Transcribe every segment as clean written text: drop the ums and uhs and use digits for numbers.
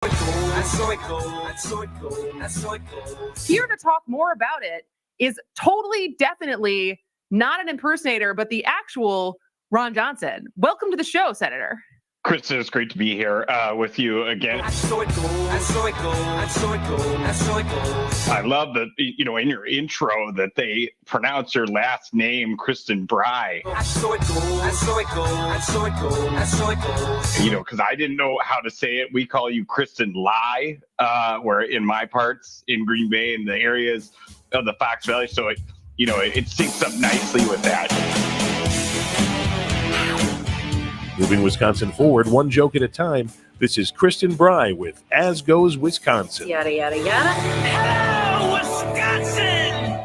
Here to talk more about it is totally, definitely not an impersonator, but the actual Ron Johnson. Welcome to the show, Senator. Kristen, it's great to be here with you again. I love that, in your intro that they pronounce your last name, Kristen Bry. Because I didn't know how to say it. We call you Kristen Lie, where in my parts in Green Bay and the areas of the Fox Valley. So, it syncs up nicely with that. Moving Wisconsin forward, one joke at a time. This is Kristen Bry with As Goes Wisconsin. Yada, yada, yada. Hello, Wisconsin!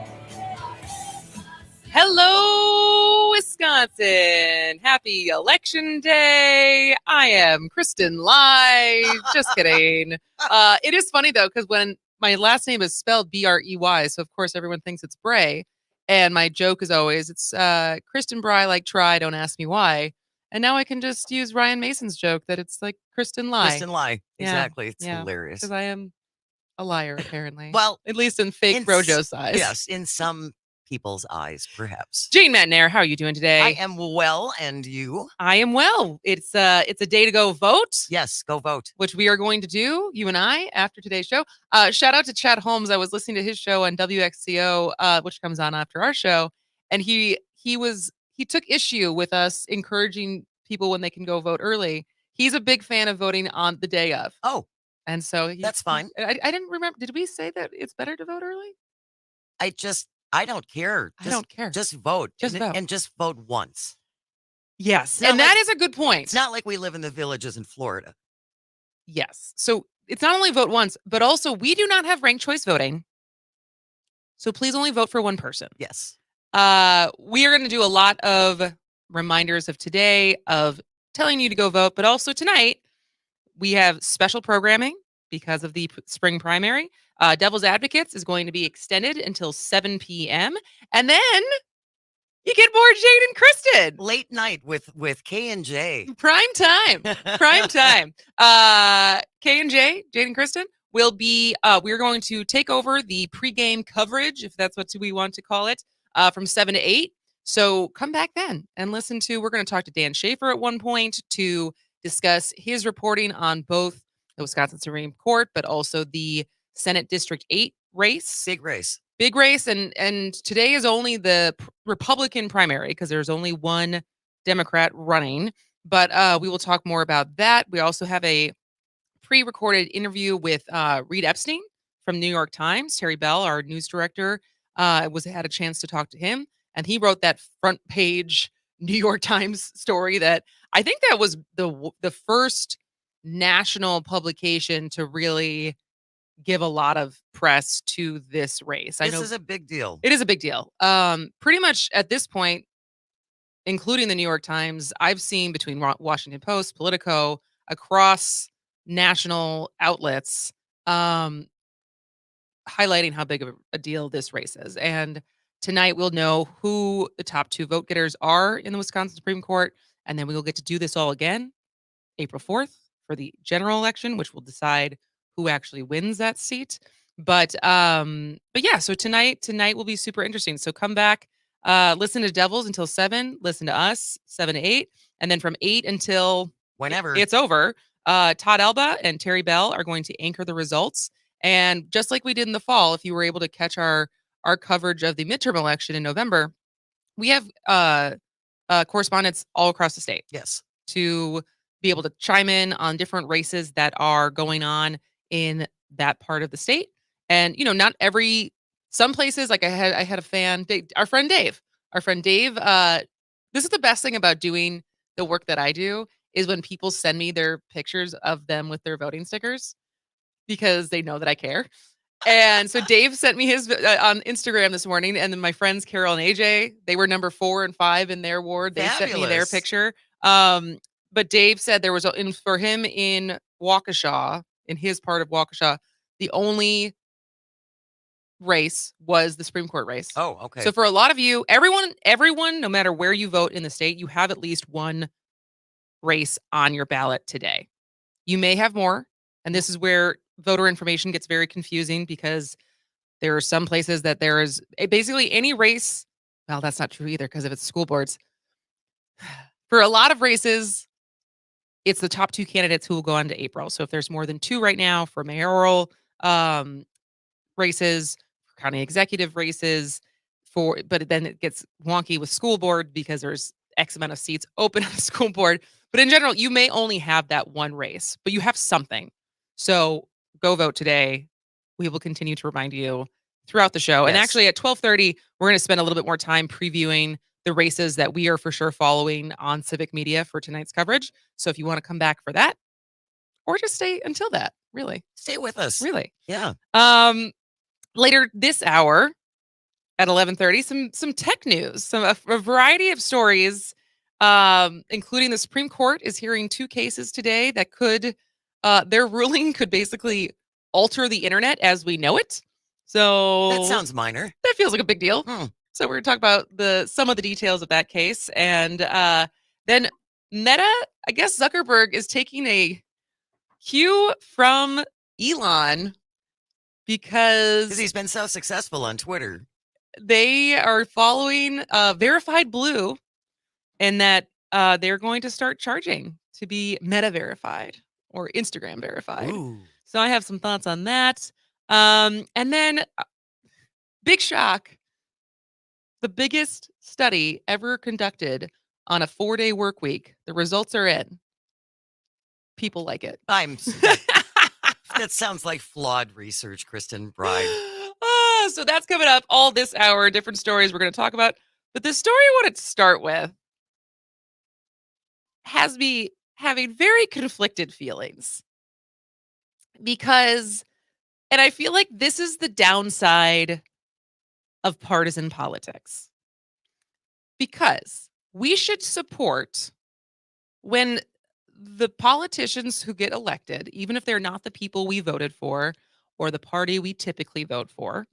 Hello, Wisconsin. Happy Election Day. I am Kristen Lai. Just kidding. It is funny, though, because when my last name is spelled B-R-E-Y, so of course everyone thinks it's Bray. And my joke is always, it's Kristen Bry, like try, don't ask me why. And now I can just use Ryan Mason's joke that it's like Kristen Lie. Kristen Lie. Exactly. It's hilarious. Because I am a liar, apparently. Well, at least in fake Brojo's eyes. Yes, in some people's eyes, perhaps. Jane Matnair, how are you doing today? I am well, and you? I am well. It's a day to go vote. Yes, go vote. Which we are going to do, you and I, after today's show. Shout out to Chad Holmes. I was listening to his show on WXCO, which comes on after our show, and he took issue with us encouraging people when they can go vote early. He's a big fan of voting on the day of. Oh, and so that's fine. I didn't remember. Did we say that it's better to vote early? I don't care. I don't care. Just vote. Vote. And just vote once. Yes. And that is a good point. It's not like we live in the villages in Florida. Yes. So it's not only vote once, but also we do not have ranked choice voting. So please only vote for one person. Yes. We are going to do a lot of reminders of today, of telling you to go vote, but also tonight we have special programming because of the spring primary. Devil's Advocates is going to be extended until 7 p.m. And then you get more Jade and Kristen. Late night with K&J. Prime time. Prime time. K&J, Jade and Kristen, will be, we're going to take over the pregame coverage, if that's what we want to call it, from 7 to 8. So come back then and listen to, we're going to talk to Dan Schaefer at one point to discuss his reporting on both the Wisconsin Supreme Court, but also the Senate District 8 race. Big race. And today is only the Republican primary because there's only one Democrat running. But we will talk more about that. We also have a pre-recorded interview with Reed Epstein from New York Times. Terry Bell, our news director, had a chance to talk to him. And he wrote that front page New York Times story that I think that was the first national publication to really give a lot of press to this race. This is a big deal. It is a big deal. Pretty much at this point, including the New York Times, I've seen between Washington Post, Politico, across national outlets, highlighting how big of a deal this race is. And tonight we'll know who the top two vote getters are in the Wisconsin Supreme Court. And then we will get to do this all again April 4th for the general election, which will decide who actually wins that seat. But yeah, so tonight will be super interesting. So come back, listen to Devils until 7, listen to us 7 to 8. And then from 8 until whenever it's over, Todd Alba and Terry Bell are going to anchor the results. And just like we did in the fall, if you were able to catch our coverage of the midterm election in November, we have correspondents all across the state. Yes. To be able to chime in on different races that are going on in that part of the state. And, not some places, like I had a fan, our friend Dave, this is the best thing about doing the work that I do is when people send me their pictures of them with their voting stickers because they know that I care. And so Dave sent me his on Instagram this morning, and then my friends Carol and AJ, they were number 4 and 5 in their ward. They Fabulous. Sent me their picture. But Dave said there was for him in Waukesha, in his part of Waukesha, the only race was the Supreme Court race. Oh, okay. So for a lot of you, everyone, no matter where you vote in the state, you have at least one race on your ballot today. You may have more, And this is where voter information gets very confusing because there are some places that there is basically any race. Well, that's not true either because if it's school boards, for a lot of races, it's the top 2 candidates who will go on to April. So if there's more than 2 right now for mayoral races, for county executive races, but then it gets wonky with school board because there's X amount of seats open on the school board. But in general, you may only have that one race, but you have something. So go vote today. We will continue to remind you throughout the show. And Yes. actually at 12:30, we're going to spend a little bit more time previewing the races that we are for sure following on Civic Media for tonight's coverage. So if you want to come back for that, or just stay until that, really, Stay with us. really. Yeah. Later this hour at 11:30, some tech news, a variety of stories, including the Supreme Court is hearing 2 cases today that could, their ruling could basically alter the internet as we know it. So That sounds minor. that feels like a big deal. Hmm. So we're going to talk about some of the details of that case. And then Meta, I guess Zuckerberg is taking a cue from Elon Because because he's been so successful on Twitter. they are following Verified Blue and that they're going to start charging to be Meta verified or Instagram verified. Ooh. So I have some thoughts on that. And then big shock. The biggest study ever conducted on a 4-day work week. The results are in. People like it. That sounds like flawed research, Kristen Bride. So that's coming up all this hour. Different stories we're going to talk about. But the story I want to start with has me having very conflicted feelings. Because, and I feel like this is the downside of partisan politics. Because we should support when the politicians who get elected, even if they're not the people we voted for or the party we typically vote for,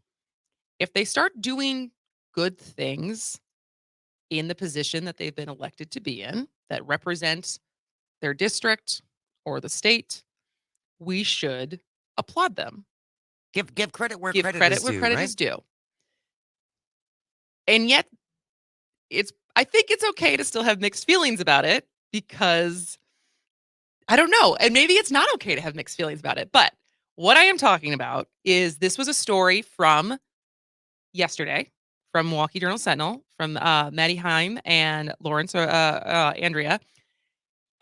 if they start doing good things in the position that they've been elected to be in that represent their district or the state, we should applaud them. Give credit where Give credit credit is where due, credit right? is due. And yet, I think it's okay to still have mixed feelings about it because I don't know. And maybe it's not okay to have mixed feelings about it. But what I am talking about is this was a story from yesterday from Milwaukee Journal Sentinel from Maddie Heim and Lawrence Andrea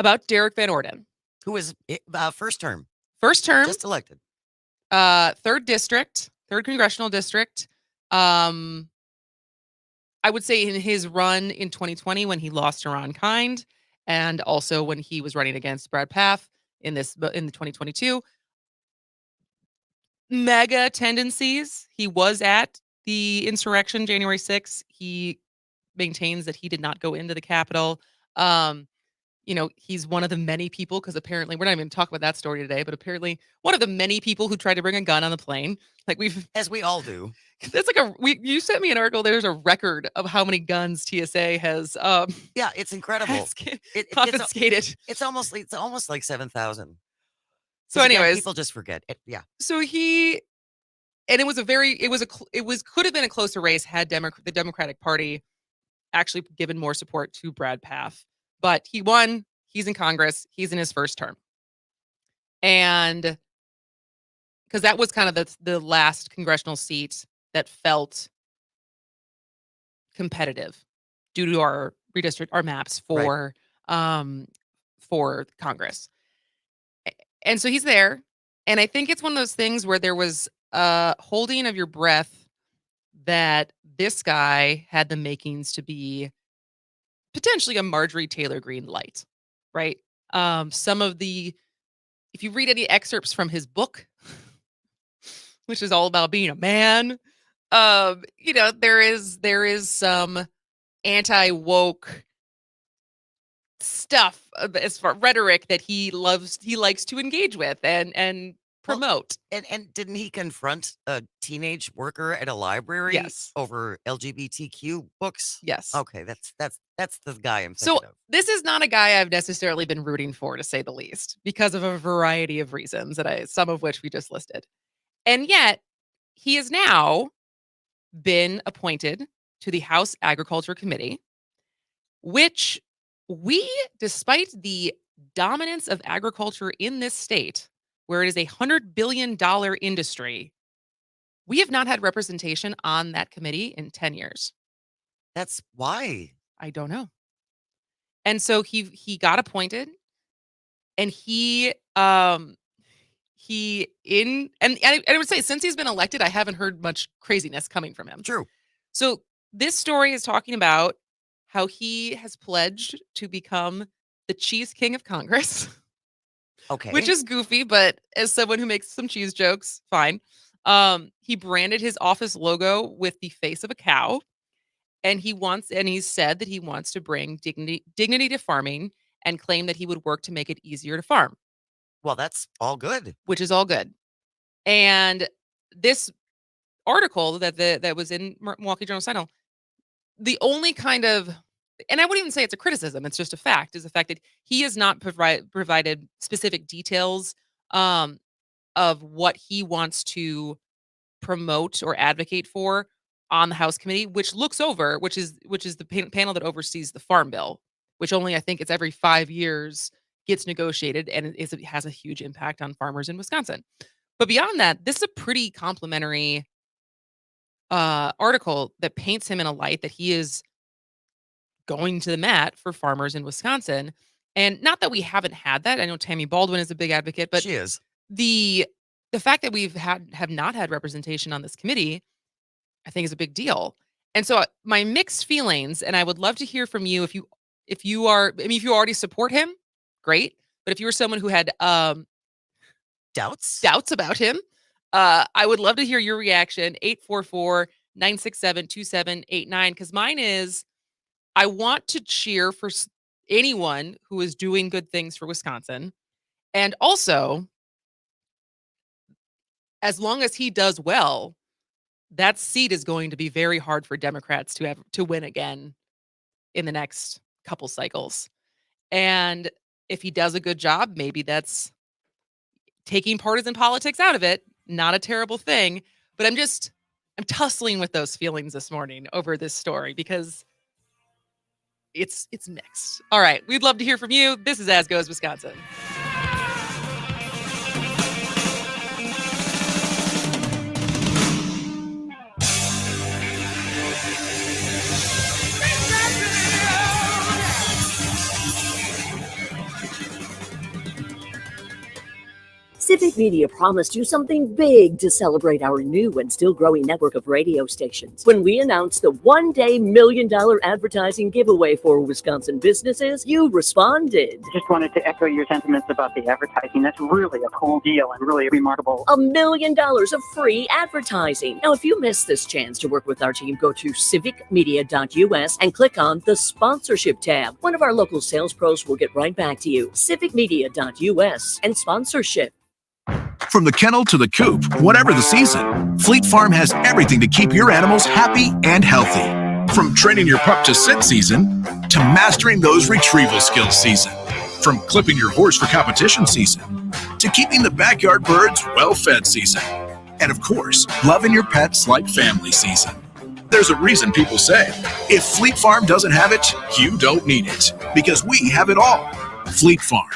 about Derek Van Orden. Who is first term, First term, just elected. 3rd district, 3rd congressional district. I would say in his run in 2020 when he lost to Ron Kind, and also when he was running against Brad Pfaff in the 2022. Mega tendencies. He was at the insurrection January 6th. He maintains that he did not go into the Capitol. He's one of the many people, because apparently we're not even talking about that story today, but apparently one of the many people who tried to bring a gun on the plane. As we all do. That's you sent me an article. There's a record of how many guns TSA has Yeah, it's incredible. confiscated. It's almost like 7,000. So anyways, people just forget it. Yeah. So it could have been a closer race had the Democratic Party actually given more support to Brad Pfaff, but he won. He's in Congress. He's in his first term, and because that was kind of the last congressional seat that felt competitive due to our maps for Congress. And so he's there. And I think it's one of those things where there was a holding of your breath that this guy had the makings to be potentially a Marjorie Taylor Greene light, right? If you read any excerpts from his book, which is all about being a man, there is some anti-woke stuff as far rhetoric that he likes to engage with, and promote. And didn't he confront a teenage worker at a library Yes. over LGBTQ books? Yes. Okay, that's the guy I'm So thinking of. this is not a guy I've necessarily been rooting for, to say the least, because of a variety of reasons some of which we just listed. And yet, he has now been appointed to the House Agriculture Committee, which despite the dominance of agriculture in this state, where it is a $100 billion industry, we have not had representation on that committee in 10 years. That's why. I don't know. And so he got appointed, and I would say since he's been elected, I haven't heard much craziness coming from him. True. So this story is talking about how he has pledged to become the cheese king of Congress. Okay. Which is goofy, but as someone who makes some cheese jokes, fine. He branded his office logo with the face of a cow, and he's said that he wants to bring dignity to farming and claim that he would work to make it easier to farm. Well, that's all good. Which is all good. And this article that was in Milwaukee Journal-Sentinel, the only kind of, and I wouldn't even say it's a criticism, it's just a fact, is the fact that he has not provided specific details of what he wants to promote or advocate for on the House committee, which is the panel that oversees the Farm Bill, which only I think it's every 5 years gets negotiated, and it has a huge impact on farmers in Wisconsin. But beyond that, this is a pretty complimentary article that paints him in a light that he is going to the mat for farmers in Wisconsin. And not that we haven't had that. I know Tammy Baldwin is a big advocate, but she is. The fact that have not had representation on this committee, I think, is a big deal. And so my mixed feelings, and I would love to hear from you if you already support him, great. But if you were someone who had doubts about him, I would love to hear your reaction. 844-967-2789, because mine is, I want to cheer for anyone who is doing good things for Wisconsin. And also, as long as he does well, that seat is going to be very hard for Democrats to win again in the next couple cycles. And if he does a good job, maybe that's taking partisan politics out of it. Not a terrible thing. But I'm tussling with those feelings this morning over this story because it's mixed. All right. We'd love to hear from you. This is As Goes Wisconsin. Civic Media promised you something big to celebrate our new and still growing network of radio stations. When we announced the one-day $1 million advertising giveaway for Wisconsin businesses, you responded. Just wanted to echo your sentiments about the advertising. That's really a cool deal and really remarkable. $1 million of free advertising. Now, if you missed this chance to work with our team, go to civicmedia.us and click on the sponsorship tab. One of our local sales pros will get right back to you. civicmedia.us and sponsorship. From the kennel to the coop, whatever the season, Fleet Farm has everything to keep your animals happy and healthy. From training your pup to sit season, to mastering those retrieval skills season. From clipping your horse for competition season, to keeping the backyard birds well-fed season. And of course, loving your pets like family season. There's a reason people say, if Fleet Farm doesn't have it, you don't need it. Because we have it all. Fleet Farm,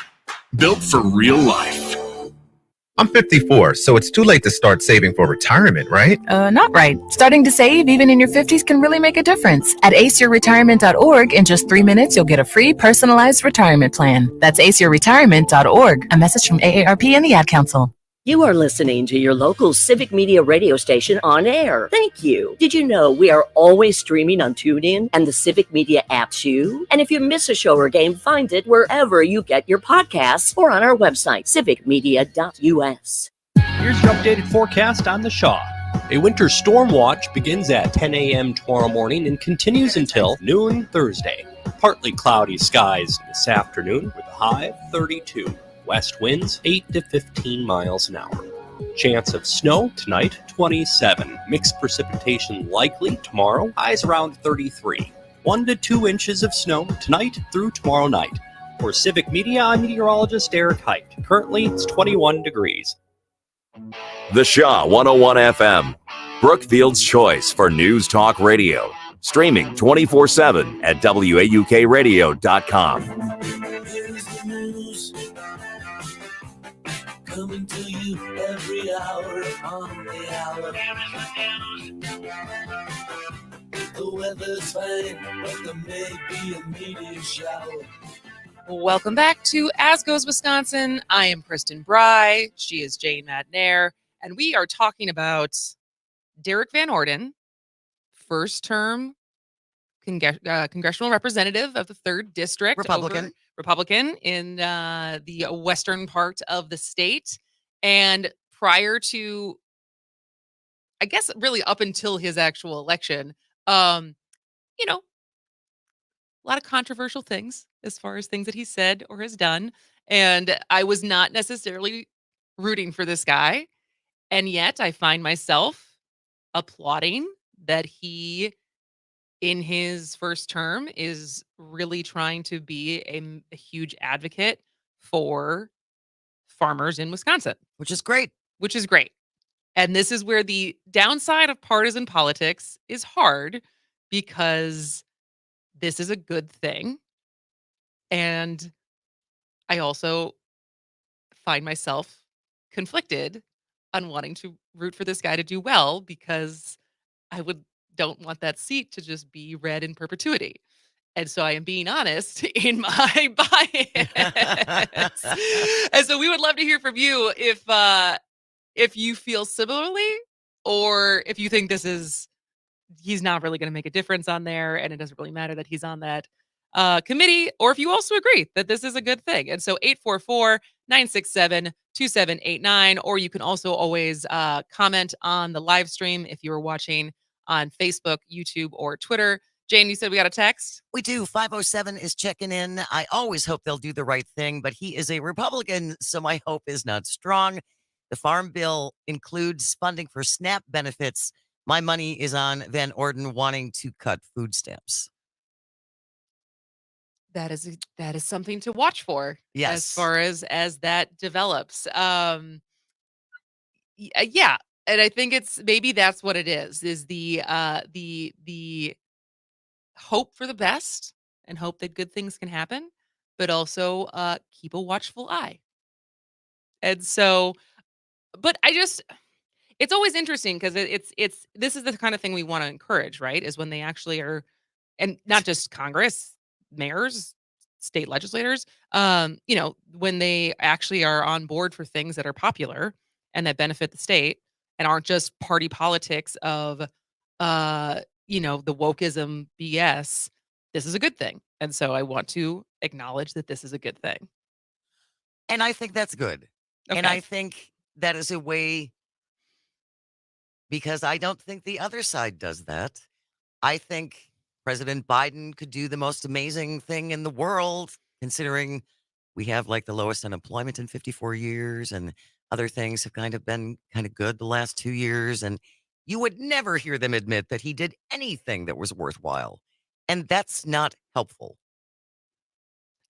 built for real life. I'm 54, so it's too late to start saving for retirement, right? Not right. Starting to save even in your 50s can really make a difference. At aceyourretirement.org, in just 3 minutes, you'll get a free personalized retirement plan. That's aceyourretirement.org. A message from AARP and the Ad Council. You are listening to your local Civic Media radio station on air. Thank you. Did you know we are always streaming on TuneIn and the Civic Media app too? And if you miss a show or game, find it wherever you get your podcasts or on our website, civicmedia.us. Here's your updated forecast on the Shaw. A winter storm watch begins at 10 a.m. tomorrow morning and continues until noon Thursday. Partly cloudy skies this afternoon with a high of 32. West winds 8 to 15 miles an hour. Chance of snow tonight, 27. Mixed precipitation likely tomorrow, highs around 33. 1 to 2 inches of snow tonight through tomorrow night. For Civic Media, I'm meteorologist Eric Height. Currently, it's 21 degrees. The Shaw 101 FM, Brookfield's choice for news talk radio. Streaming 24/7 at WAUKradio.com. Here's the news, coming to you every hour on the hour. The weather's fine, but there may be a meteor shower. Welcome back to As Goes Wisconsin. I am Kristen Bry. She is Jane Madnair. And we are talking about Derek Van Orden, first term congressional representative of the 3rd District. Republican in the western part of the state. And prior to, I guess, really up until his actual election, a lot of controversial things as far as things that he said or has done. And I was not necessarily rooting for this guy. And yet I find myself applauding that he, in his first term, is really trying to be a huge advocate for farmers in Wisconsin. Which is great. And this is where the downside of partisan politics is hard, because this is a good thing. And I also find myself conflicted on wanting to root for this guy to do well, because I don't want that seat to just be red in perpetuity. And so I am being honest in my bias. And so we would love to hear from you if you feel similarly, or if you think he's not really going to make a difference on there, and it doesn't really matter that he's on that committee, or if you also agree that this is a good thing. And so 844-967-2789, or you can also always comment on the live stream if you are watching on Facebook, YouTube, or Twitter. Jane, you said we got a text? We do. 507 is checking in. I always hope they'll do the right thing, but he is a Republican, so my hope is not strong. The Farm Bill includes funding for SNAP benefits. My money is on Van Orden wanting to cut food stamps. That is something to watch for. Yes. As far as that develops. Yeah. And I think maybe that's what it is the hope for the best and hope that good things can happen, but also keep a watchful eye. And so, but it's always interesting, because this is the kind of thing we want to encourage, right? Is when they actually are, and not just Congress, mayors, state legislators, when they actually are on board for things that are popular and that benefit the state, and aren't just party politics of, the wokeism BS. This is a good thing. And so I want to acknowledge that this is a good thing. And I think that's good. Okay. And I think that is a way, because I don't think the other side does that. I think President Biden could do the most amazing thing in the world, considering we have like the lowest unemployment in 54 years, and other things have kind of been kind of good the last 2 years. And you would never hear them admit that he did anything that was worthwhile. And that's not helpful.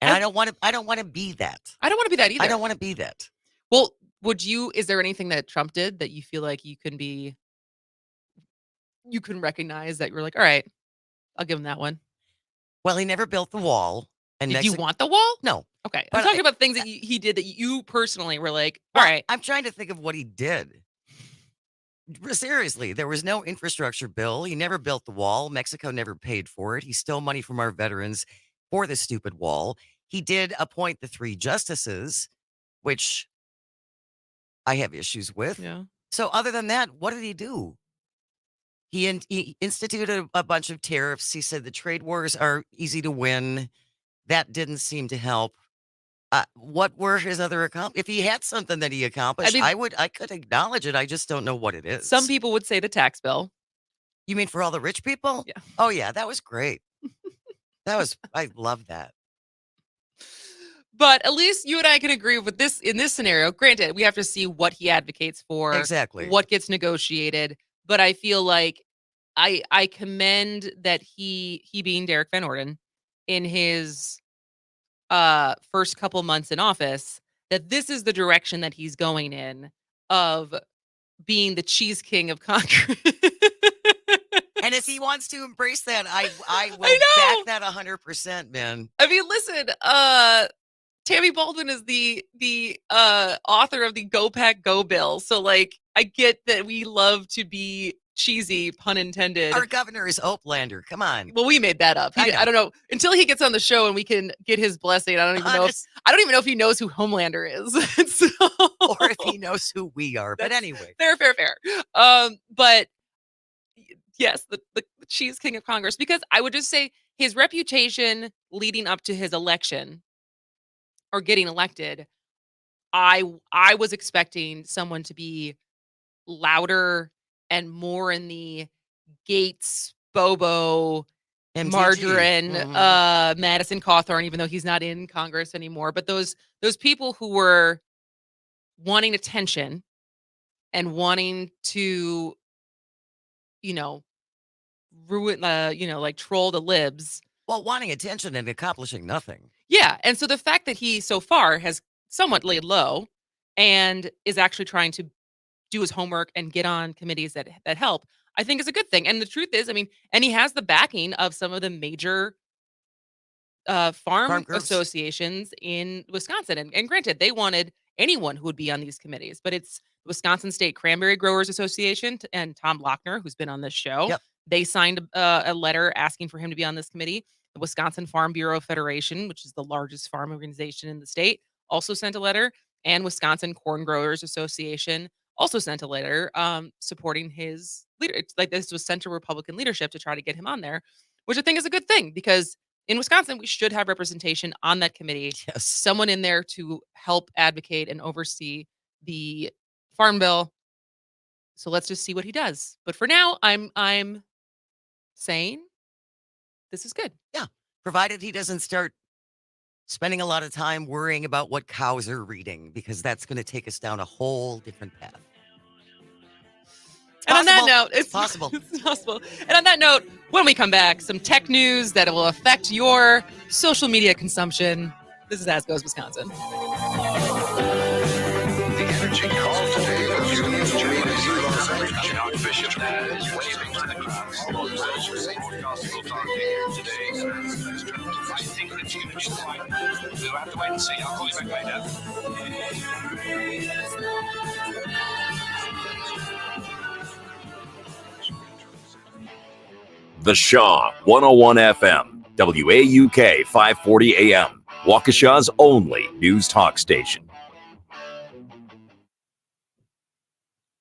And I don't want to be that. I don't want to be that either. I don't want to be that. Well, is there anything that Trump did that you feel like you can recognize that you're like, all right, I'll give him that one? Well, he never built the wall. And did you want the wall? No. Okay. I'm talking about things that he did that you personally were like, all right. I'm trying to think of what he did. Seriously, there was no infrastructure bill. He never built the wall. Mexico never paid for it. He stole money from our veterans for the stupid wall. He did appoint the 3 justices, which I have issues with. Yeah. So other than that, what did he do? He instituted a bunch of tariffs. He said the trade wars are easy to win. That didn't seem to help. What were his other accomplishments? If he had something that he accomplished, I could acknowledge it. I just don't know what it is. Some people would say the tax bill. You mean for all the rich people? Yeah. Oh yeah, that was great. I love that. But at least you and I can agree with this in this scenario. Granted, we have to see what he advocates for, Exactly. what gets negotiated. But I feel like I commend that he being Derek Van Orden in his first couple months in office, that this is the direction that he's going in of being the cheese king of Congress. And if he wants to embrace that, I will back that 100%, man. I mean, listen, Tammy Baldwin is the author of the Go Pack Go bill. So like I get that we love to be cheesy, pun intended. Our governor is Oaklander. Come on. Well, we made that up. I don't know. Until he gets on the show and we can get his blessing, I don't even know if he knows who Homelander is. So, or if he knows who we are. But anyway. Fair. But yes, the cheese king of Congress, because I would just say his reputation leading up to his election or getting elected, I was expecting someone to be louder and more in the Gates, Bobo, MTG. Margarine, Madison Cawthorn, even though he's not in Congress anymore. But those people who were wanting attention and wanting to, ruin, like troll the libs. Well, wanting attention and accomplishing nothing. Yeah. And so the fact that he so far has somewhat laid low and is actually trying to do his homework and get on committees that help, I think is a good thing. And the truth is, and he has the backing of some of the major farm associations in Wisconsin. And granted, they wanted anyone who would be on these committees, but it's the Wisconsin State Cranberry Growers Association and Tom Lochner, who's been on this show. Yep. They signed a letter asking for him to be on this committee. The Wisconsin Farm Bureau Federation, which is the largest farm organization in the state, also sent a letter. And Wisconsin Corn Growers Association also sent a letter supporting his leader. It's like this was center Republican leadership to try to get him on there, which I think is a good thing because in Wisconsin, we should have representation on that committee. Yes. Someone in there to help advocate and oversee the farm bill. So let's just see what he does. But for now, I'm saying this is good. Yeah. Provided he doesn't start spending a lot of time worrying about what cows are reading, because that's going to take us down a whole different path. And on that note, it's possible. It's possible. And on that note, when we come back, some tech news that will affect your social media consumption. This is As Goes Wisconsin. The energy call today of Union Street is Los Angeles. Not Bishop is waving to the crowd. All those measures gospel talk here today. I think that Union Street. We'll have to wait and see. I'll call you back later. The Shaw 101 FM, WAUK 540 AM, Waukesha's only news talk station.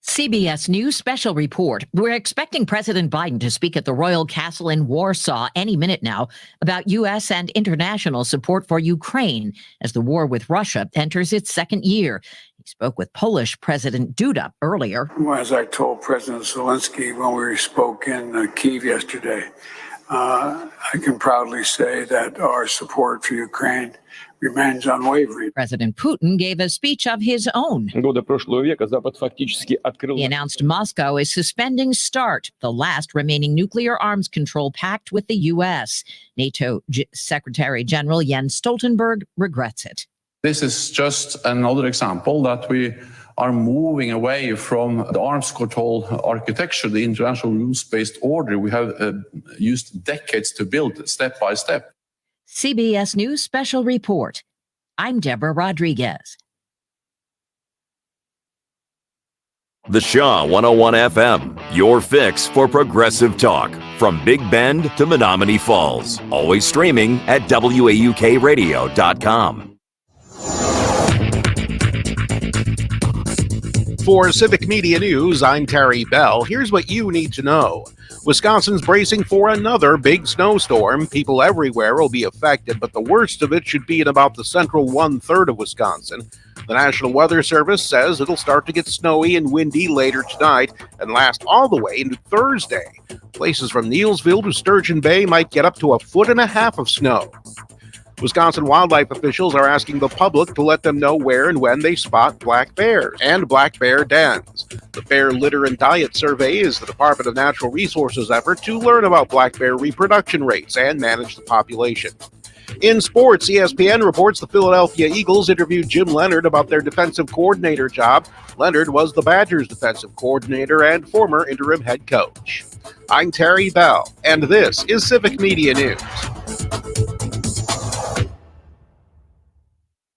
CBS News special report. We're expecting President Biden to speak at the Royal Castle in Warsaw any minute now about U.S. and international support for Ukraine as the war with Russia enters its second year. He spoke with Polish President Duda earlier. As I told President Zelensky when we spoke in Kyiv yesterday, I can proudly say that our support for Ukraine remains unwavering. President Putin gave a speech of his own. He announced Moscow is suspending START, the last remaining nuclear arms control pact with the U.S. NATO Secretary General Jens Stoltenberg regrets it. This is just another example that we are moving away from the arms control architecture, the international rules-based order we have used decades to build step by step. CBS News Special Report. I'm Deborah Rodriguez. The Shaw 101 FM, your fix for progressive talk. From Big Bend to Menominee Falls. Always streaming at WAUKradio.com. For Civic Media News, I'm Terry Bell. Here's what you need to know. Wisconsin's bracing for another big snowstorm. People everywhere will be affected, but the worst of it should be in about the central one-third of Wisconsin. The National Weather Service says it'll start to get snowy and windy later tonight and last all the way into Thursday. Places from Neillsville to Sturgeon Bay might get up to 1.5 feet of snow. Wisconsin wildlife officials are asking the public to let them know where and when they spot black bears and black bear dens. The Bear Litter and Diet Survey is the Department of Natural Resources' effort to learn about black bear reproduction rates and manage the population. In sports, ESPN reports the Philadelphia Eagles interviewed Jim Leonard about their defensive coordinator job. Leonard was the Badgers' defensive coordinator and former interim head coach. I'm Terry Bell, and this is Civic Media News.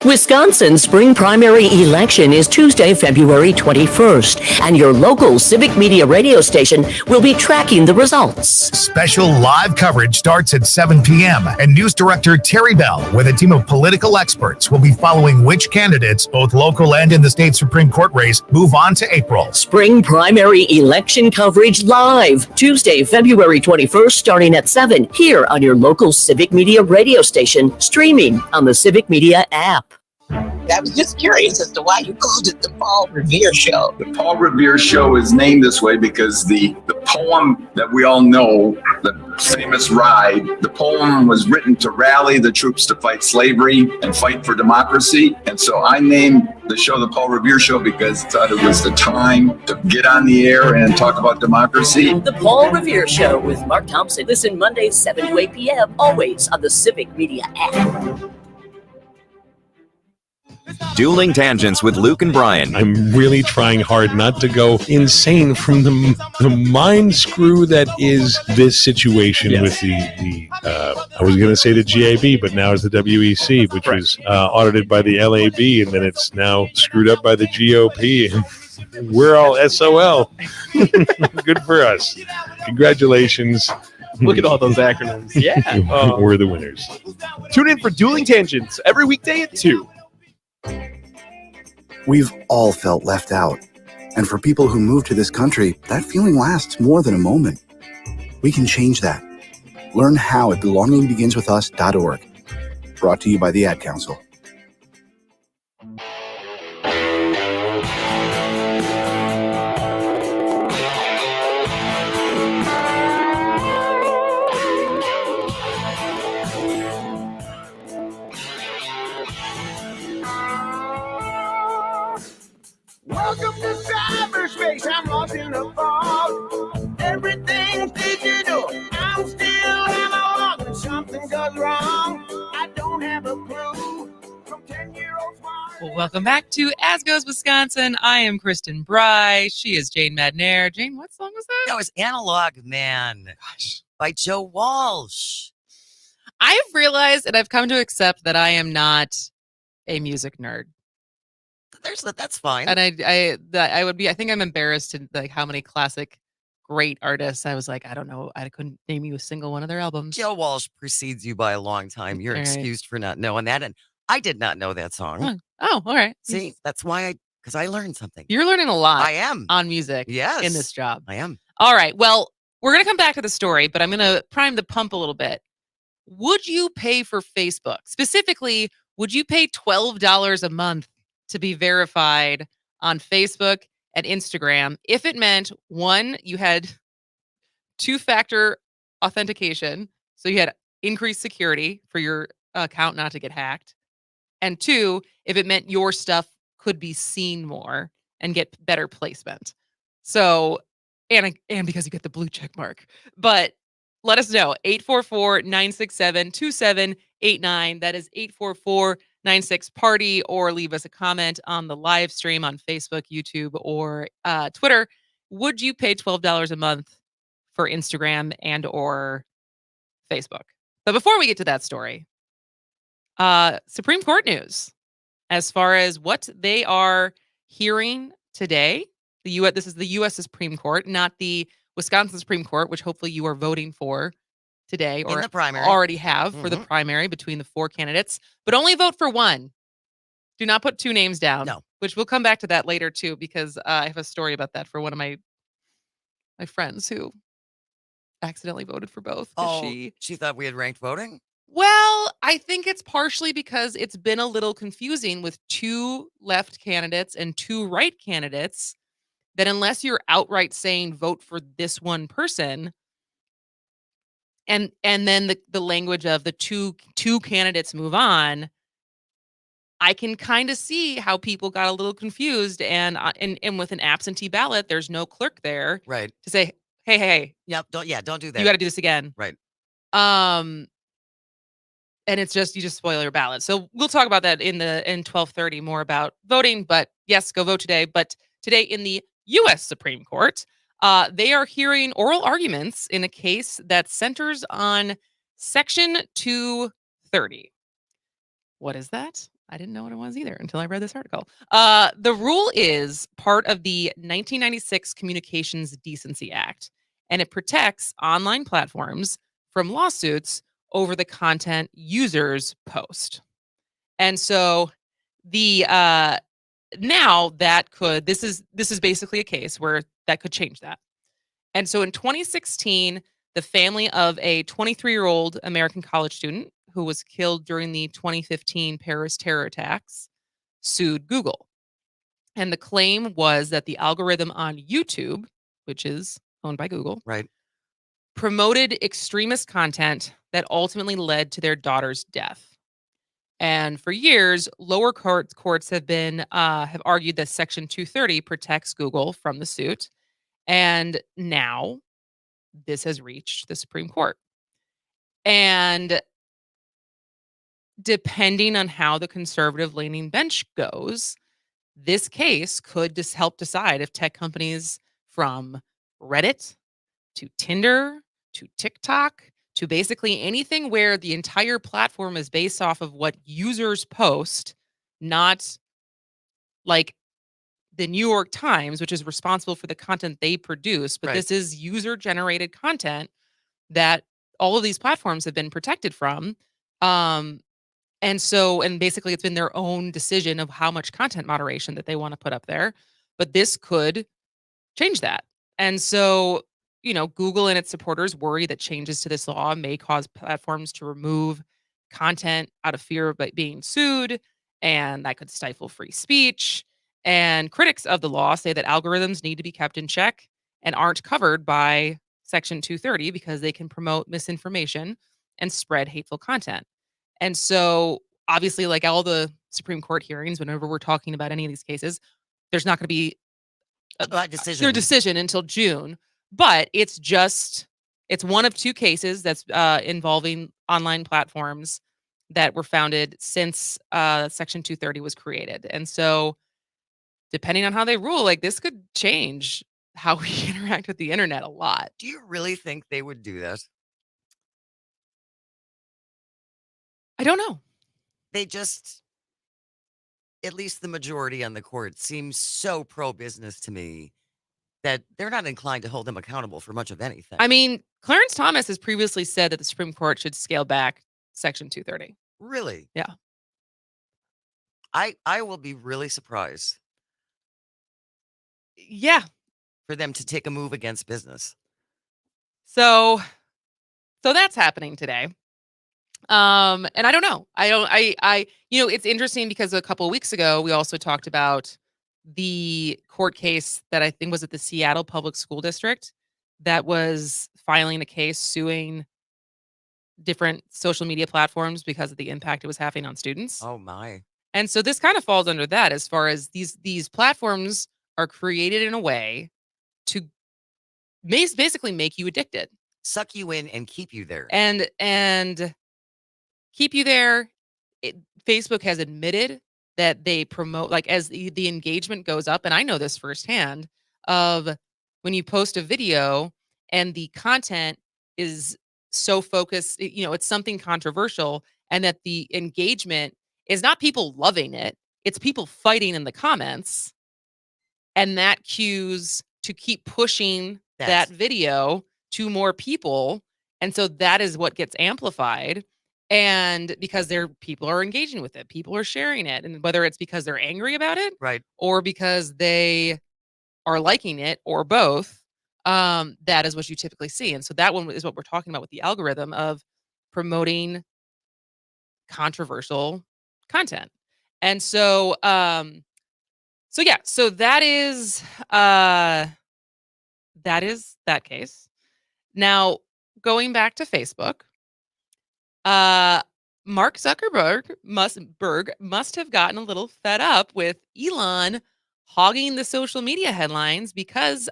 Wisconsin's spring primary election is Tuesday, February 21st, and your local Civic Media radio station will be tracking the results. Special live coverage starts at 7 p.m. and News Director Terry Bell, with a team of political experts, will be following which candidates, both local and in the state Supreme Court race, move on to April. Spring primary election coverage live, Tuesday, February 21st, starting at 7, here on your local Civic Media radio station, streaming on the Civic Media app. I was just curious as to why you called it the Paul Revere Show. The Paul Revere Show is named this way because the poem that we all know, the famous Ride, the poem was written to rally the troops to fight slavery and fight for democracy. And so I named the show the Paul Revere Show because I thought it was the time to get on the air and talk about democracy. The Paul Revere Show with Mark Thompson. Listen Mondays 7 to 8 p.m. always on the Civic Media app. Dueling Tangents with Luke and Brian. I'm really trying hard not to go insane from the mind screw that is this situation with the I was going to say the GAB, but now it's the WEC, which was audited by the LAB, and then it's now screwed up by the GOP. And we're all SOL. Good for us. Congratulations. Look at all those acronyms. Yeah. We're the winners. Tune in for Dueling Tangents every weekday at 2. We've all felt left out. And for people who move to this country, that feeling lasts more than a moment. We can change that. Learn how at belongingbeginswithus.org. Brought to you by the Ad Council. Welcome to cyberspace. I'm lost in the fog. Everything's digital. I'm still analog. When something goes wrong, I don't have a clue. From 10-year-old smart. Well, welcome back to As Goes Wisconsin. I am Kristen Bry. She is Jane Madnair. Jane, what song was that? That was Analog Man by Joe Walsh. I've realized and I've come to accept that I am not a music nerd. That's fine. And I would be, I think I'm embarrassed to like how many classic great artists I was like, I don't know, I couldn't name you a single one of their albums. Joe Walsh precedes you by a long time. You're All right. excused for not knowing that. And I did not know that song. Oh, all right. See, that's why because I learned something. You're learning a lot. I am. On music. Yes. In this job. I am. All right. Well, we're going to come back to the story, but I'm going to prime the pump a little bit. Would you pay for Facebook? Specifically, would you pay $12 a month to be verified on Facebook and Instagram if it meant, one, you had two-factor authentication, so you had increased security for your account not to get hacked, and two, if it meant your stuff could be seen more and get better placement. So, and because you get the blue check mark. But let us know. 844-967-2789. That is 844-96-PARTY, or leave us a comment on the live stream on Facebook, YouTube, or Twitter. Would you pay $12 a month for Instagram and or Facebook? But before we get to that story, Supreme Court news as far as what they are hearing today. This is the U.S. Supreme Court, not the Wisconsin Supreme Court, which hopefully you are voting for today or in the primary. Already have for the primary between the four candidates, but only vote for one. Do not put two names down. No. Which we'll come back to that later too, because I have a story about that for one of my friends who accidentally voted for both. Oh, she thought we had ranked voting? Well, I think it's partially because it's been a little confusing with two left candidates and two right candidates, that unless you're outright saying vote for this one person, and then the language of the two candidates move on, I can kind of see how people got a little confused, and with an absentee ballot, there's no clerk there Right. to say, hey, Yep. Don't do that. you got to do this again. Right. And it's just, you just spoil your ballot. So we'll talk about that in 12:30 more about voting. But yes, go vote today. But today in the U.S. Supreme Court, they are hearing oral arguments in a case that centers on Section 230. What is that? I didn't know what it was either until I read this article. The rule is part of the 1996 Communications Decency Act, and it protects online platforms from lawsuits over the content users post. And so the now that could this is basically a case where that could change that. And so in 2016, the family of a 23-year-old American college student who was killed during the 2015 Paris terror attacks sued Google. And the claim was that the algorithm on YouTube, which is owned by Google, Right. promoted extremist content that ultimately led to their daughter's death. And for years, lower courts have argued that Section 230 protects Google from the suit. And now this has reached the Supreme Court. And depending on how the conservative-leaning bench goes, this case could just help decide if tech companies from Reddit to Tinder to TikTok to basically anything where the entire platform is based off of what users post, not like the New York Times, which is responsible for the content they produce, but this is user-generated content that all of these platforms have been protected from. And basically it's been their own decision of how much content moderation that they want to put up there. But this could change that. And so, Google and its supporters worry that changes to this law may cause platforms to remove content out of fear of being sued, and that could stifle free speech. And critics of the law say that algorithms need to be kept in check and aren't covered by Section 230 because they can promote misinformation and spread hateful content. And so, obviously, like all the Supreme Court hearings, whenever we're talking about any of these cases, there's not going to be a decision. Their decision until June. But it's one of two cases that's involving online platforms that were founded since Section 230 was created. And so, depending on how they rule, like this could change how we interact with the internet a lot. Do you really think they would do this? I don't know. They just, at least the majority on the court, seems so pro-business to me that they're not inclined to hold them accountable for much of anything. I mean, Clarence Thomas has previously said that the Supreme Court should scale back Section 230. Really? Yeah. I will be really surprised. Yeah. For them to take a move against business. So that's happening today. And I don't know. It's interesting because a couple of weeks ago, we also talked about the court case that I think was at the Seattle Public School District that was filing a case suing different social media platforms because of the impact it was having on students. Oh my. And so this kind of falls under that, as far as these platforms are created in a way to basically make you addicted. Suck you in and keep you there. And keep you there. Facebook has admitted that they promote, like, as the engagement goes up, and I know this firsthand, of when you post a video and the content is so focused, it's something controversial, and that the engagement is not people loving it, it's people fighting in the comments, and that cues to keep pushing that video to more people. And so that is what gets amplified. And because people are engaging with it, people are sharing it. And whether it's because they're angry about it, right, or because they are liking it, or both, that is what you typically see. And so that one is what we're talking about with the algorithm of promoting controversial content. And so, so that is that case. Now, going back to Facebook, Mark Zuckerberg must have gotten a little fed up with Elon hogging the social media headlines because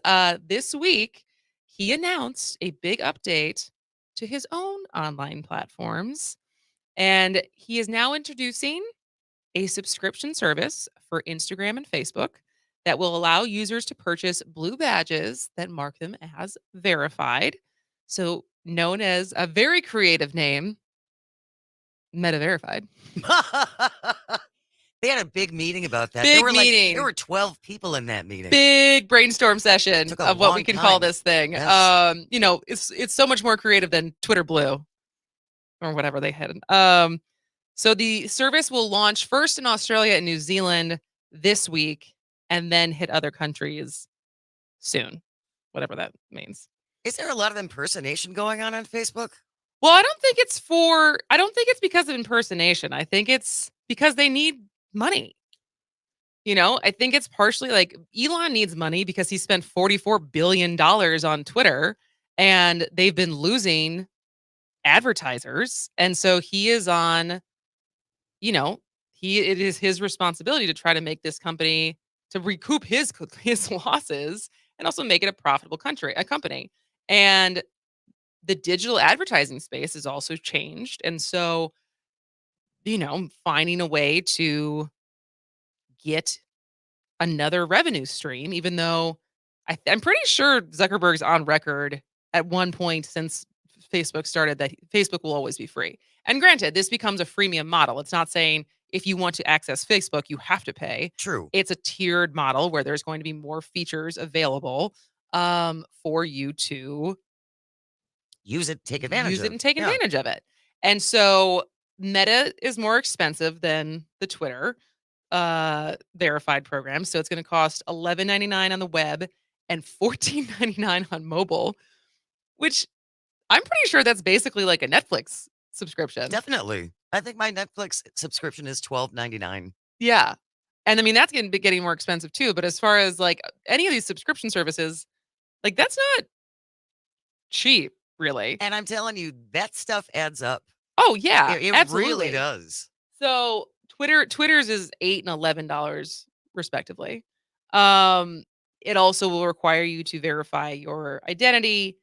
this week he announced a big update to his own online platforms. And he is now introducing a subscription service for Instagram and Facebook that will allow users to purchase blue badges that mark them as verified. So, known as a very creative name, Meta Verified. They had a big meeting about that. Big there meeting. There were 12 people in that meeting. Big brainstorm session Took a of what long we can call time. this thing. Yes. It's so much more creative than Twitter Blue or whatever they had. So the service will launch first in Australia and New Zealand this week and then hit other countries soon, whatever that means. Is there a lot of impersonation going on Facebook? Well, I don't think it's because of impersonation. I think it's because they need money. I think it's partially like Elon needs money because he spent $44 billion on Twitter and they've been losing advertisers. And so he is on, it is his responsibility to try to make this company to recoup his losses and also make it a profitable company. And the digital advertising space has also changed. And so, finding a way to get another revenue stream, even though I'm pretty sure Zuckerberg's on record at one point since Facebook started that Facebook will always be free. And granted, this becomes a freemium model. It's not saying if you want to access Facebook, you have to pay. True. It's a tiered model where there's going to be more features available for you to use it, take advantage of it. And so Meta is more expensive than the Twitter verified program. So it's going to cost $11.99 on the web and $14.99 on mobile, which I'm pretty sure that's basically like a Netflix subscription. Definitely. I think my Netflix subscription is $12.99. Yeah. And I mean, that's going to be getting more expensive too. But as far as like any of these subscription services, like that's not cheap, really. And I'm telling you, that stuff adds up. Oh, yeah. It absolutely. really does. So Twitter's is $8 and $11 respectively. It also will require you to verify your identity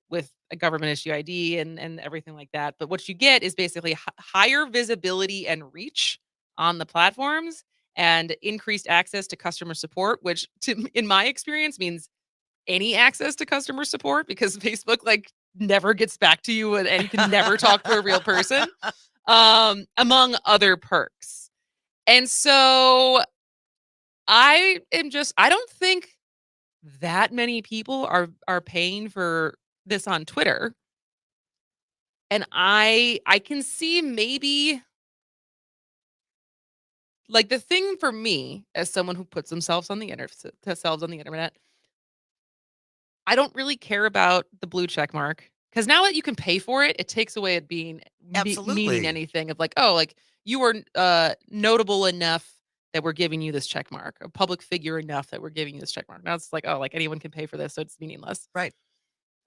with a government issue ID and everything like that. But what you get is basically higher visibility and reach on the platforms and increased access to customer support, which in my experience means any access to customer support because Facebook never gets back to you and you can never talk to a real person, among other perks. And so I don't think that many people are paying for this on Twitter. And I can see maybe the thing for me as someone who puts themselves on the internet, I don't really care about the blue check mark because now that you can pay for it, it takes away it being meaning anything of you are notable enough that we're giving you this check mark, a public figure enough that we're giving you this check mark. Now it's anyone can pay for this, so it's meaningless. Right.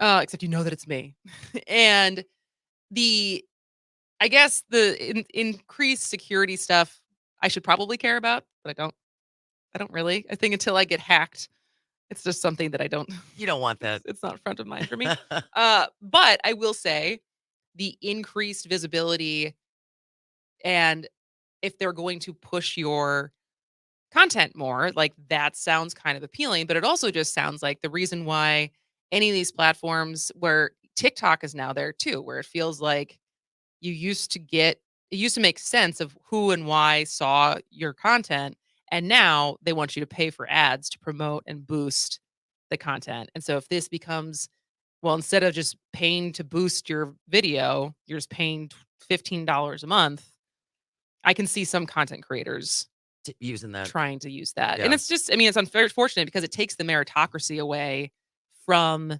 Except you know that it's me. And I guess the increased security stuff I should probably care about, but I don't really. I think until I get hacked, it's just something that I don't. You don't want that. It's not front of mind for me. But I will say the increased visibility and if they're going to push your content more, that sounds kind of appealing, but it also just sounds like the reason why any of these platforms where TikTok is now there too, where it feels like it used to make sense of who and why saw your content. And now they want you to pay for ads to promote and boost the content. And so if this becomes, well, instead of just paying to boost your video, you're just paying $15 a month, I can see some content creators using that, trying to use that. Yeah. And it's just, it's unfortunate because it takes the meritocracy away from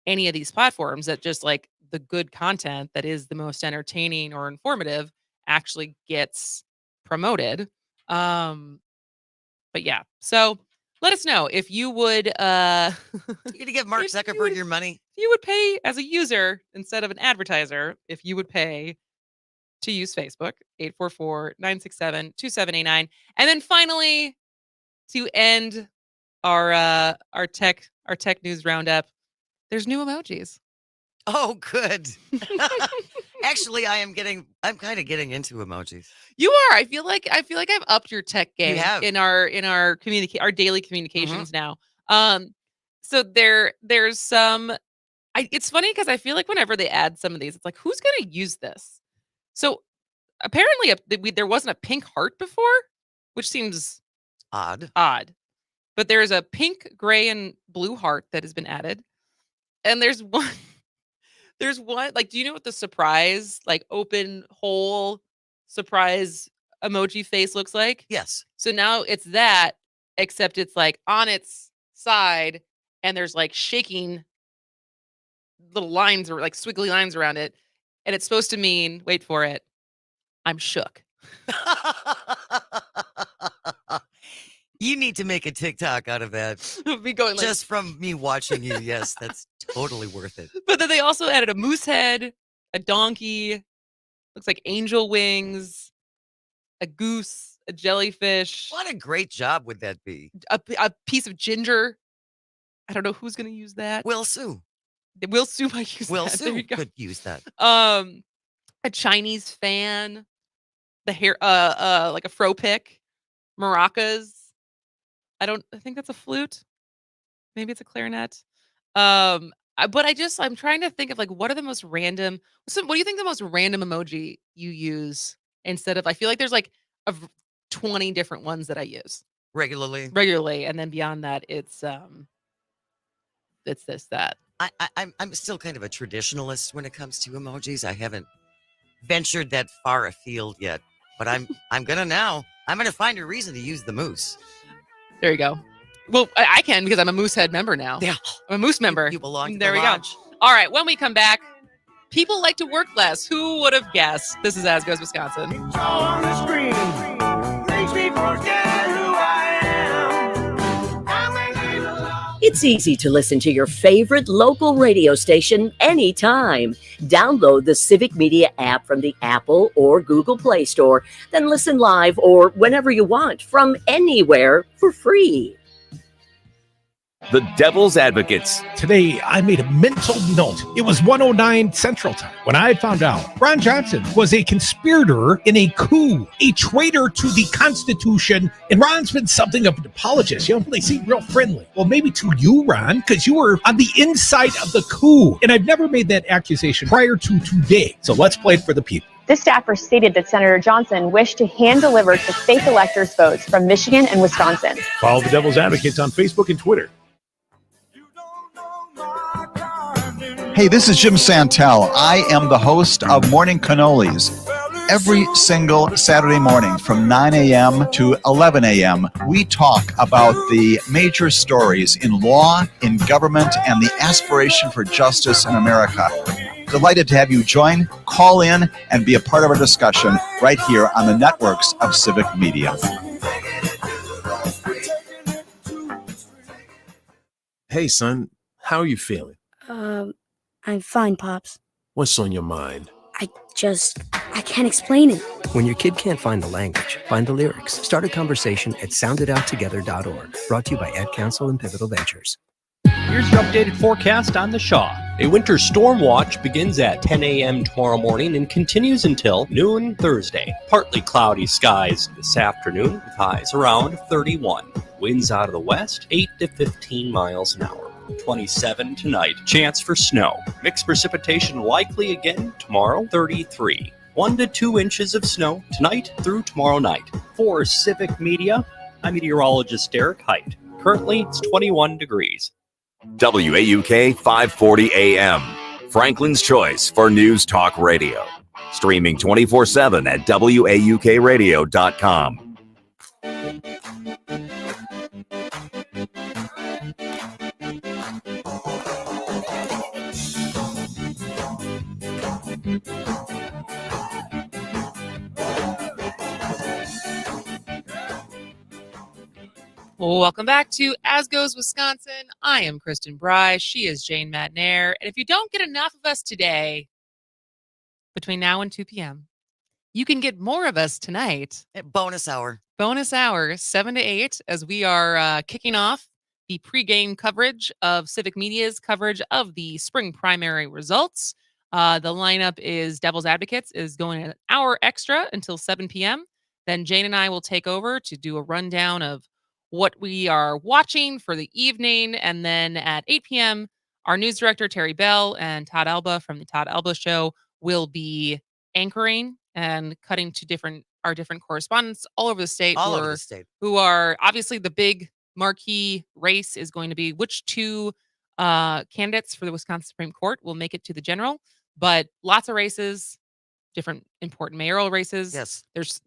any of these platforms that just the good content that is the most entertaining or informative actually gets promoted. But yeah, so let us know if you would. You're gonna give Mark Zuckerberg your money. If you would pay as a user instead of an advertiser, if you would pay to use Facebook, 844-967-2789. And then finally, to end our tech news roundup, there's new emojis. Oh, good. Actually, I'm kind of getting into emojis. You are. I feel like I've upped your tech game have. in our our daily communications now. So there's some. It's funny because I feel like whenever they add some of these, it's like, who's going to use this? So apparently there wasn't a pink heart before, which seems odd. But there's a pink, gray, and blue heart that has been added, and there's one. There's one, like, do you know what the surprise, like, open hole surprise emoji face looks like? Yes. So now it's that, except it's like on its side, and there's like shaking little lines or like squiggly lines around it. And it's supposed to mean, wait for it, I'm shook. You need to make a TikTok out of that. Be going like, just from me watching you. Yes, that's totally worth it. But then they also added a moose head, a donkey, looks like angel wings, a goose, a jellyfish. What a great job would that be? A piece of ginger. I don't know who's going to use that. Will Sue. Will Sue might use Will that. Sue could use that. A Chinese fan, the hair, like a fro pick, maracas. I think that's a flute. Maybe it's a clarinet. But I'm trying to think of like, what are the most random, what do you think the most random emoji you use instead of, I feel like there's like 20 different ones that I use regularly. And then beyond that, it's this, that. I'm still kind of a traditionalist when it comes to emojis. I haven't ventured that far afield yet, but I'm gonna now. I'm gonna find a reason to use the moose. There you go. Well, I can because I'm a Moosehead member now. Yeah, I'm a Moose member. You belong to there the we lodge. go. All right, when we come back, people like to work less. Who would have guessed? This is As Goes Wisconsin. On the screen makes me forget who I am. It's easy to listen to your favorite local radio station anytime. Download the Civic Media app from the Apple or Google Play Store, then listen live or whenever you want from anywhere for free. The Devil's Advocates. Today, I made a mental note. It was 1:09 Central Time when I found out Ron Johnson was a conspirator in a coup, a traitor to the Constitution, and Ron's been something of an apologist. You know, they seem real friendly. Well, maybe to you, Ron, because you were on the inside of the coup, and I've never made that accusation prior to today. So let's play it for the people. This staffer stated that Senator Johnson wished to hand-deliver to fake electors' votes from Michigan and Wisconsin. Follow the Devil's Advocates on Facebook and Twitter. Hey, this is Jim Santel. I am the host of Morning Cannolis. Every single Saturday morning from 9 a.m. to 11 a.m., we talk about the major stories in law, in government, and the aspiration for justice in America. Delighted to have you join, call in, and be a part of our discussion right here on the networks of Civic Media. Hey, son, how are you feeling? I'm fine, Pops. What's on your mind? I can't explain it. When your kid can't find the language, find the lyrics. Start a conversation at soundedouttogether.org. Brought to you by Ad Council and Pivotal Ventures. Here's your updated forecast on the Shaw. A winter storm watch begins at 10 a.m. tomorrow morning and continues until noon Thursday. Partly cloudy skies this afternoon with highs around 31. Winds out of the west, 8 to 15 miles an hour. 27 tonight. Chance for snow. Mixed precipitation likely again tomorrow, 33. 1 to 2 inches of snow tonight through tomorrow night. For Civic Media, I'm meteorologist Derek Height. Currently, it's 21 degrees. WAUK 540 AM. Franklin's choice for news talk radio. Streaming 24/7 at WAUKradio.com. Welcome back to As Goes Wisconsin. I am Kristen Bry. She is Jane Matnair. And if you don't get enough of us today, between now and 2 p.m., you can get more of us tonight. Bonus hour. Bonus hour, 7 to 8, as we are kicking off the pregame coverage of Civic Media's coverage of the spring primary results. The lineup is Devil's Advocates is going an hour extra until 7 p.m. Then Jane and I will take over to do a rundown of what we are watching for the evening. And then at 8 p.m., our news director, Terry Bell, and Todd Alba from the Todd Alba Show will be anchoring and cutting to our different correspondents all over the state. All over the state. Who are obviously the big marquee race is going to be which two candidates for the Wisconsin Supreme Court will make it to the general. But lots of races, different important mayoral races. Yes. There's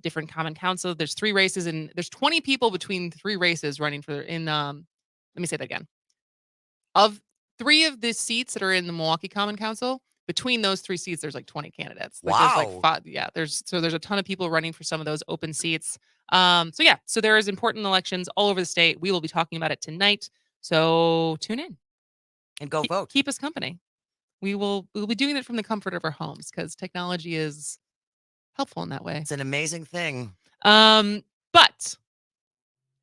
different common council. There's 3 races, and there's 20 people between 3 races running for let me say that again. Of 3 of the seats that are in the Milwaukee Common Council, between those 3 seats, there's like 20 candidates. Like, wow. There's like 5, yeah. There's a ton of people running for some of those open seats. So there is important elections all over the state. We will be talking about it tonight. So tune in and go vote. Keep us company. We'll be doing it from the comfort of our homes because technology is helpful in that way. It's an amazing thing. But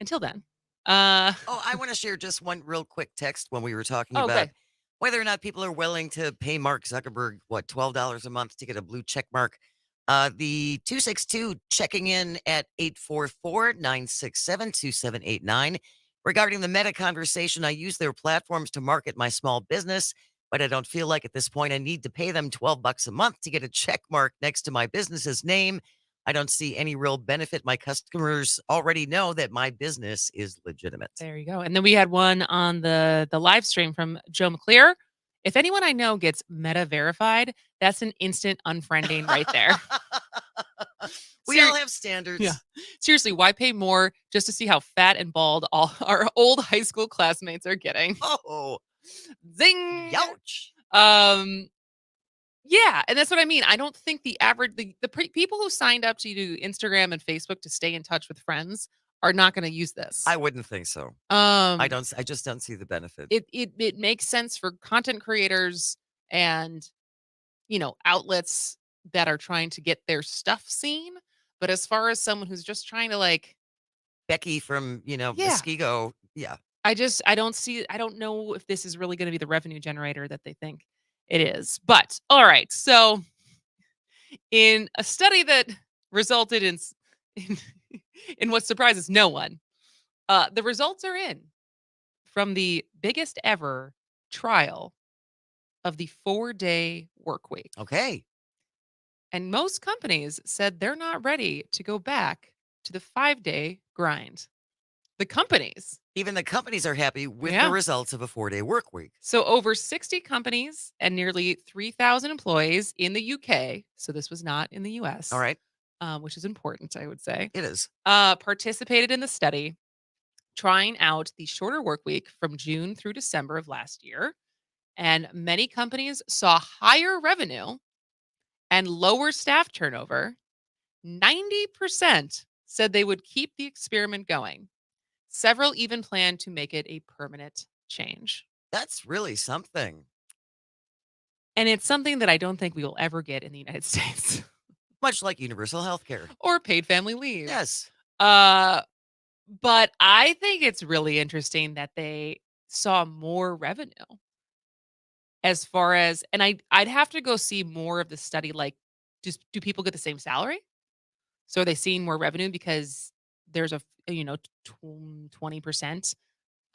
until then, I want to share just one real quick text when we were talking about whether or not people are willing to pay Mark Zuckerberg, $12 a month to get a blue check mark. The 262 checking in at 844-967-2789. Regarding the Meta conversation, I use their platforms to market my small business, but I don't feel like at this point I need to pay them $12 a month to get a check mark next to my business's name. I don't see any real benefit. My customers already know that my business is legitimate. There you go. And then we had one on the live stream from Joe McClear. If anyone I know gets Meta verified, that's an instant unfriending right there. We all have standards. Yeah. Seriously, why pay more just to see how fat and bald all our old high school classmates are getting? Oh, zing! Youch! Yeah, and that's what I mean. I don't think the average people who signed up to do Instagram and Facebook to stay in touch with friends are not going to use this. I wouldn't think so. I just don't see the benefit. It makes sense for content creators and outlets that are trying to get their stuff seen. But as far as someone who's just trying to like Becky from Muskego, yeah. I don't know if this is really going to be the revenue generator that they think it is. But all right. So in a study that resulted in what surprises no one, the results are in from the biggest ever trial of the 4-day work week. Okay. And most companies said they're not ready to go back to the 5-day grind. Even the companies are happy with the results of a 4-day work week. So over 60 companies and nearly 3,000 employees in the UK, so this was not in the US. All right. Which is important, I would say. It is. Participated in the study, trying out the shorter work week from June through December of last year. And many companies saw higher revenue and lower staff turnover. 90% said they would keep the experiment going. Several even plan to make it a permanent change. That's really something. And it's something that I don't think we will ever get in the United States. Much like universal health care. Or paid family leave. Yes. But I think it's really interesting that they saw more revenue. As far as, and I'd have to go see more of the study, like, do people get the same salary? So are they seeing more revenue because there's a 20%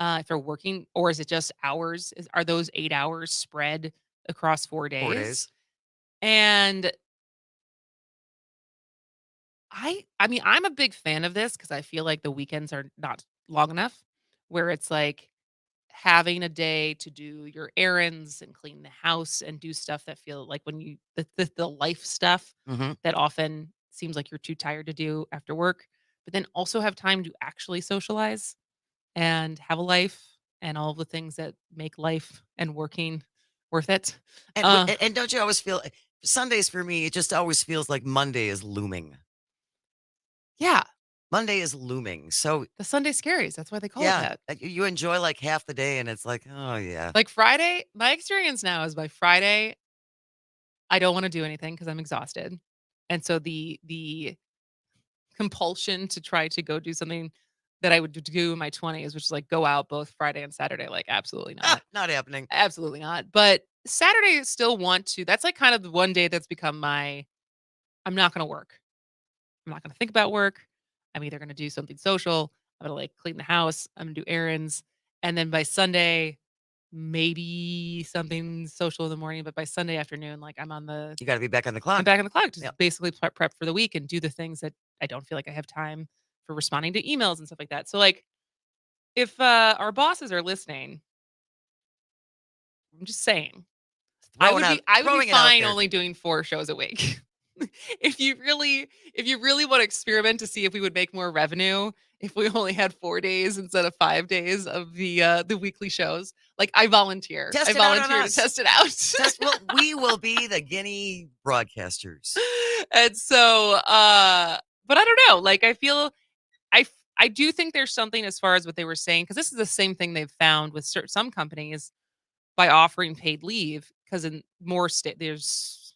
if they're working, or is it just hours? Are those 8 hours spread across 4 days? 4 days. And I mean, I'm a big fan of this because I feel like the weekends are not long enough, where it's like having a day to do your errands and clean the house and do stuff that feel like when you the life stuff that often seems like you're too tired to do after work, but then also have time to actually socialize and have a life and all of the things that make life and working worth it. And don't you always feel Sundays for me, it just always feels like Monday is looming. Yeah. Monday is looming. So the Sunday scaries. That's why they call it that. You enjoy like half the day and it's like, oh yeah. Like Friday, my experience now is by Friday, I don't want to do anything because I'm exhausted. And so the compulsion to try to go do something that I would do in my 20s, which is like go out both Friday and Saturday, like absolutely not. Not happening. Absolutely not. But Saturday still want to. That's like kind of the one day that's become I'm not going to work. I'm not going to think about work. I'm either going to do something social. I'm going to like clean the house. I'm going to do errands. And then by Sunday, maybe something social in the morning. But by Sunday afternoon, like I'm on the. You got to be back on the clock. I'm back on the clock to basically prep for the week and do the things that I don't feel like I have time for responding to emails and stuff like that. So like if our bosses are listening, I'm just saying, I would be fine only doing 4 shows a week. if you really want to experiment to see if we would make more revenue if we only had 4 days instead of 5 days of the weekly shows, like I volunteer. I volunteer to test it out. We will be the guinea broadcasters. And so, but I don't know. Like I feel, I do think there's something as far as what they were saying, because this is the same thing they've found with some companies by offering paid leave, because in more there's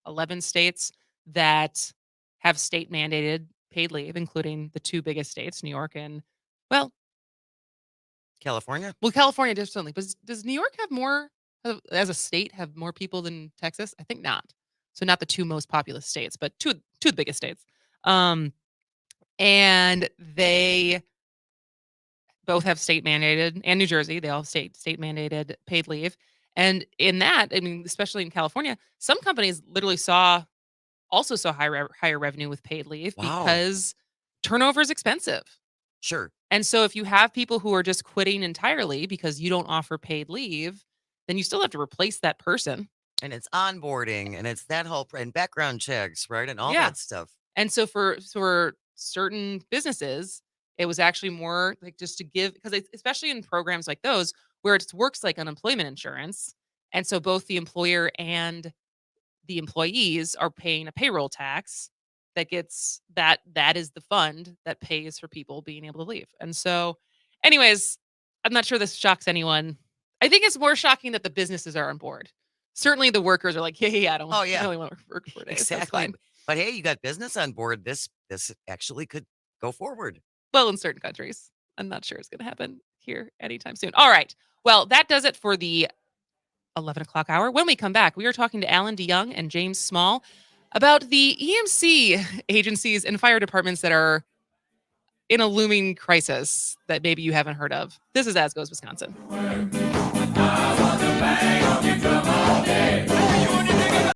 11 states that have state mandated paid leave, including the 2 biggest states, New York and, well, California. Well, California definitely. But does New York have more, as a state, have more people than Texas? I think not. So not the 2 most populous states, but two of the biggest states. And they both have state mandated, and New Jersey, they all have state mandated paid leave. And in that, I mean, especially in California, some companies literally also saw higher revenue with paid leave because turnover is expensive. Sure. And so if you have people who are just quitting entirely because you don't offer paid leave, then you still have to replace that person. And it's onboarding and it's that whole and background checks, right? And all that stuff. And so for certain businesses, it was actually more like just to give, because especially in programs like those where it works like unemployment insurance. And so both the employer and the employees are paying a payroll tax that gets that is the fund that pays for people being able to leave. And so anyways, I'm not sure this shocks anyone. I think it's more shocking that the businesses are on board. Certainly the workers are like, I don't really want to work 4 days. Exactly. But hey, you got business on board. This actually could go forward. Well, in certain countries. I'm not sure it's going to happen here anytime soon. All right. Well, that does it for the 11 o'clock hour. When we come back, we are talking to Alan DeYoung and James Small about the EMC agencies and fire departments that are in a looming crisis that maybe you haven't heard of. This is As Goes Wisconsin.